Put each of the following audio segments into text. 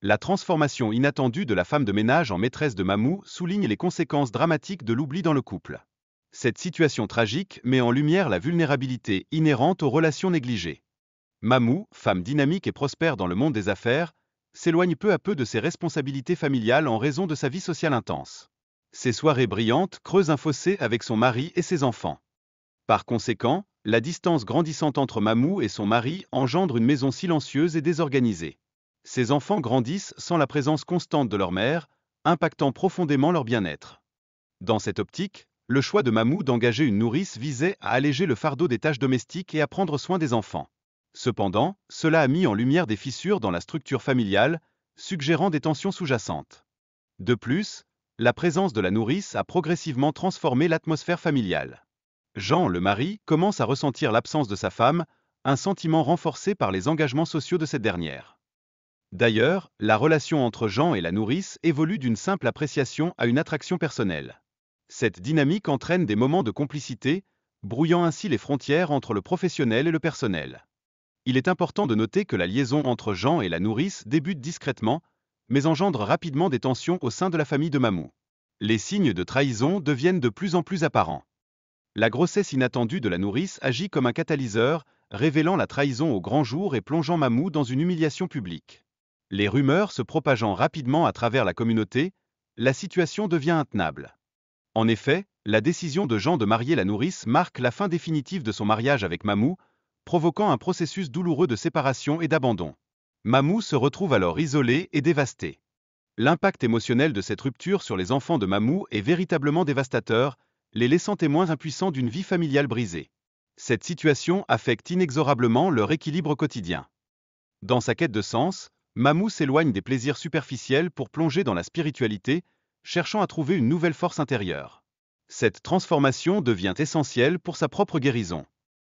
La transformation inattendue de la femme de ménage en maîtresse de Mamou souligne les conséquences dramatiques de l'oubli dans le couple. Cette situation tragique met en lumière la vulnérabilité inhérente aux relations négligées. Mamou, femme dynamique et prospère dans le monde des affaires, s'éloigne peu à peu de ses responsabilités familiales en raison de sa vie sociale intense. Ses soirées brillantes creusent un fossé avec son mari et ses enfants. Par conséquent, la distance grandissante entre Mamou et son mari engendre une maison silencieuse et désorganisée. Ses enfants grandissent sans la présence constante de leur mère, impactant profondément leur bien-être. Dans cette optique, le choix de Mamou d'engager une nourrice visait à alléger le fardeau des tâches domestiques et à prendre soin des enfants. Cependant, cela a mis en lumière des fissures dans la structure familiale, suggérant des tensions sous-jacentes. De plus, la présence de la nourrice a progressivement transformé l'atmosphère familiale. Jean, le mari, commence à ressentir l'absence de sa femme, un sentiment renforcé par les engagements sociaux de cette dernière. D'ailleurs, la relation entre Jean et la nourrice évolue d'une simple appréciation à une attraction personnelle. Cette dynamique entraîne des moments de complicité, brouillant ainsi les frontières entre le professionnel et le personnel. Il est important de noter que la liaison entre Jean et la nourrice débute discrètement, mais engendre rapidement des tensions au sein de la famille de Mamou. Les signes de trahison deviennent de plus en plus apparents. La grossesse inattendue de la nourrice agit comme un catalyseur, révélant la trahison au grand jour et plongeant Mamou dans une humiliation publique. Les rumeurs se propageant rapidement à travers la communauté, la situation devient intenable. En effet, la décision de Jean de marier la nourrice marque la fin définitive de son mariage avec Mamou, provoquant un processus douloureux de séparation et d'abandon. Mamou se retrouve alors isolée et dévastée. L'impact émotionnel de cette rupture sur les enfants de Mamou est véritablement dévastateur, les laissant témoins impuissants d'une vie familiale brisée. Cette situation affecte inexorablement leur équilibre quotidien. Dans sa quête de sens, Mamou s'éloigne des plaisirs superficiels pour plonger dans la spiritualité, cherchant à trouver une nouvelle force intérieure. Cette transformation devient essentielle pour sa propre guérison.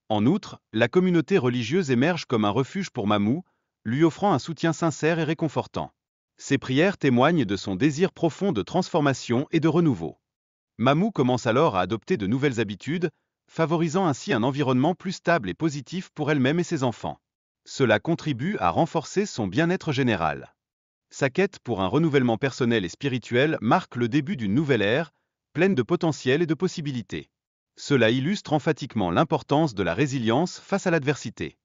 En outre, la communauté religieuse émerge comme un refuge pour Mamou, lui offrant un soutien sincère et réconfortant. Ses prières témoignent de son désir profond de transformation et de renouveau. Mamou commence alors à adopter de nouvelles habitudes, favorisant ainsi un environnement plus stable et positif pour elle-même et ses enfants. Cela contribue à renforcer son bien-être général. Sa quête pour un renouvellement personnel et spirituel marque le début d'une nouvelle ère, pleine de potentiel et de possibilités. Cela illustre emphatiquement l'importance de la résilience face à l'adversité.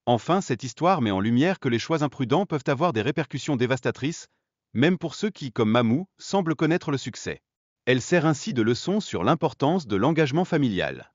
Enfin, cette histoire met en lumière que les choix imprudents peuvent avoir des répercussions dévastatrices, même pour ceux qui, comme Mamou, semblent connaître le succès. Elle sert ainsi de leçon sur l'importance de l'engagement familial.